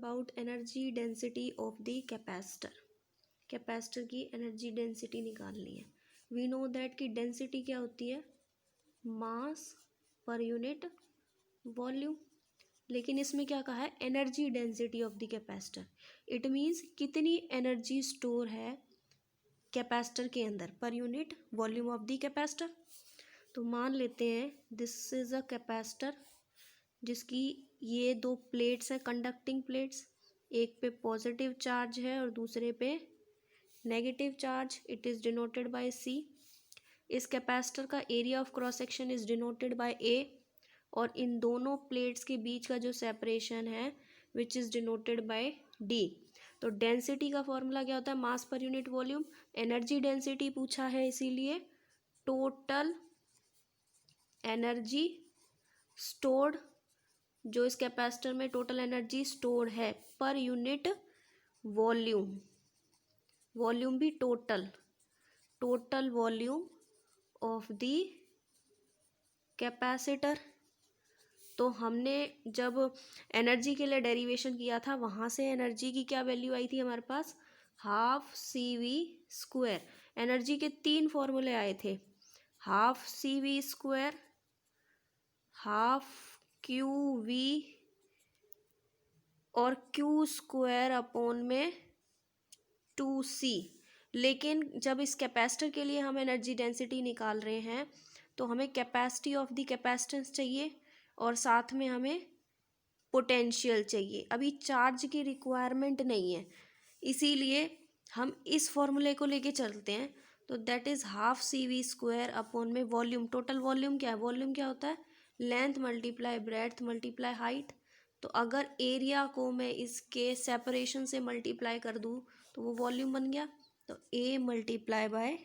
About energy density of the capacitor. Capacitor की energy density निकालनी है। वी नो दैट कि डेंसिटी क्या होती है, मास पर यूनिट वॉल्यूम। लेकिन इसमें क्या कहा है, energy density of the capacitor. It means कितनी एनर्जी स्टोर है कैपेसिटर के अंदर पर unit volume of the capacitor. तो मान लेते हैं दिस इज अ कैपेसिटर जिसकी ये दो प्लेट्स हैं, कंडक्टिंग प्लेट्स, एक पे पॉजिटिव चार्ज है और दूसरे पे negative charge. It is denoted by C. इस कैपेसिटर का area of cross section is denoted by A, और इन दोनों प्लेट्स के बीच का जो सेपरेशन है which is denoted bye D. तो डेंसिटी का फॉर्मूला क्या होता है, मास पर यूनिट वॉल्यूम। एनर्जी डेंसिटी पूछा है इसीलिए टोटल एनर्जी स्टोर्ड, जो इस कैपेसिटर में टोटल एनर्जी स्टोर्ड है पर यूनिट वॉल्यूम। वॉल्यूम भी total volume of the capacitor. तो हमने जब एनर्जी के लिए डेरिवेशन किया था वहाँ से एनर्जी की क्या वैल्यू आई थी हमारे पास, half C V square. Energy के तीन फॉर्मूले आए थे, half C V square, half Q V और क्यू स्क्वायर अपॉन में 2c। लेकिन जब इस कैपेसिटर के लिए हम एनर्जी डेंसिटी निकाल रहे हैं तो हमें कैपेसिटी ऑफ द कैपेसिटेंस चाहिए और साथ में हमें पोटेंशियल चाहिए। अभी चार्ज की रिक्वायरमेंट नहीं है, इसीलिए हम इस फॉर्मूले को लेके चलते हैं। तो that is half C V square upon में वॉल्यूम। टोटल वॉल्यूम क्या है, वॉल्यूम क्या होता है, length multiply breadth multiply height. तो अगर एरिया को मैं इसके सेपरेशन से मल्टीप्लाई कर दूँ तो वो वॉल्यूम बन गया। तो A multiply by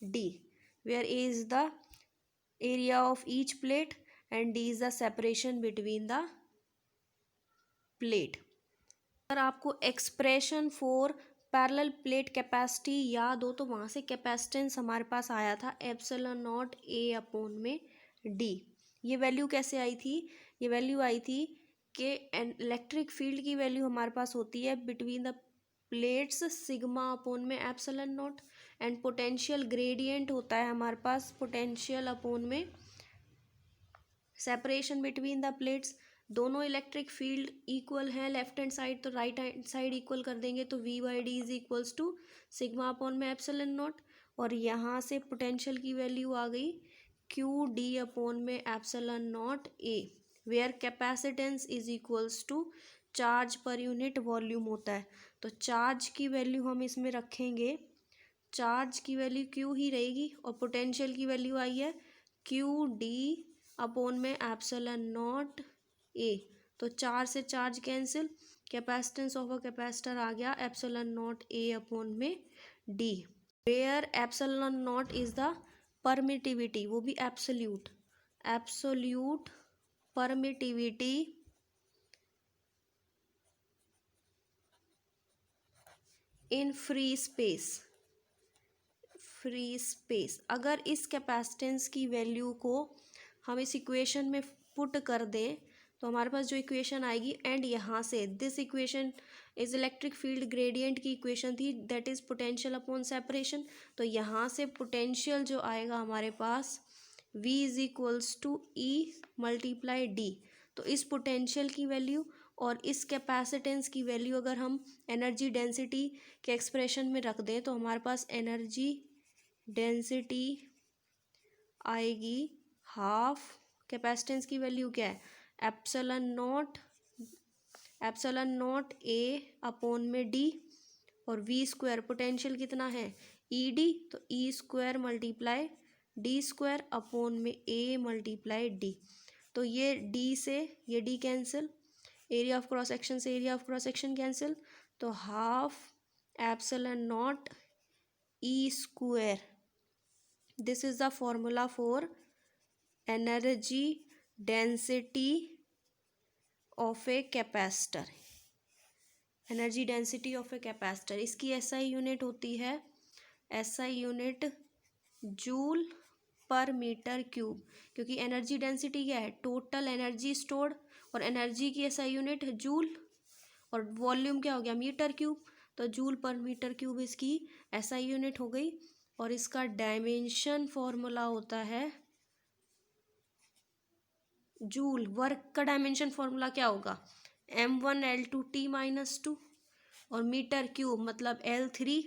d, where A is the area of each plate and d is the separation between the plate. अगर आपको expression for parallel plate capacity याद हो तो वहाँ से कैपेसिटेंस हमारे पास आया था एप्सिलॉन नॉट ए अपॉन में डी। ये वैल्यू कैसे आई थी, ये वैल्यू आई थी कि इलेक्ट्रिक फील्ड की वैल्यू हमारे पास होती है between the plates sigma upon में epsilon naught, and potential gradient होता है हमारे पास पोटेंशियल अपॉन में सेपरेशन बिटवीन द प्लेट्स। दोनों इलेक्ट्रिक फील्ड इक्वल है लेफ्ट हैंड साइड, तो राइट हैंड साइड इक्वल कर देंगे तो V by d is equals to sigma upon में एप्सिलॉन नॉट। और यहाँ से पोटेंशियल की वैल्यू आ गई क्यू डी अपॉन में epsilon naught A, where capacitance is equals to charge per unit volume होता है। तो चार्ज की वैल्यू हम इसमें रखेंगे, चार्ज की वैल्यू क्यू ही रहेगी, और पोटेंशियल की वैल्यू आई है क्यू डी अपॉन में एप्सिलॉन नॉट ए। तो चार्ज से charge cancel, capacitance of a capacitor आ गया एप्सिलॉन नॉट ए अपॉन में d, where epsilon naught is the permittivity, वो भी absolute permittivity in free space. अगर इस कैपेसिटेंस की वैल्यू को हम इस इक्वेशन में पुट कर दें तो हमारे पास जो इक्वेशन आएगी, एंड यहाँ से this equation is electric field gradient की इक्वेशन थी, that is potential upon separation. तो यहाँ से पोटेंशियल जो आएगा हमारे पास v is equals to E multiply D. तो इस पोटेंशियल की वैल्यू और इस कैपेसिटेंस की वैल्यू अगर हम एनर्जी डेंसिटी के एक्सप्रेशन में रख दें तो हमारे पास एनर्जी डेंसिटी आएगी हाफ, कैपेसिटेंस की वैल्यू क्या है एप्सिलॉन नॉट ए अपॉन में डी, और वी स्क्वायर पोटेंशियल कितना है ई डी, तो E square multiply d square upon में ए मल्टीप्लाई डी। तो ये डी से ये d cancel, area of cross section से area of cross section cancel, तो half epsilon naught E square. This is the formula for energy density of a capacitor. Energy density of a capacitor, इसकी SI unit होती है, SI unit joule per metre cube, क्योंकि energy density क्या है total energy stored, और energy की SI unit joule, और volume क्या हो गया मीटर क्यूब, तो जूल पर मीटर क्यूब इसकी एसआई यूनिट हो गई। और इसका डायमेंशन फॉर्मूला होता है जूल। वर्क का डायमेंशन फॉर्मूला क्या होगा m1l2t-2 और मीटर क्यूब मतलब L3,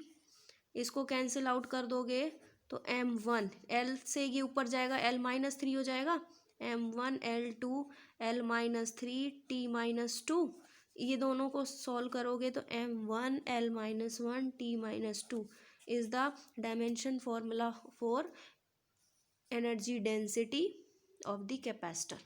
इसको कैंसिल आउट कर दोगे तो m1 L से ये ऊपर जाएगा L-3 हो जाएगा m1l2l-3t-2। ये दोनों को सॉल्व करोगे तो m1l-1t-2 is the dimension formula for energy density of the capacitor.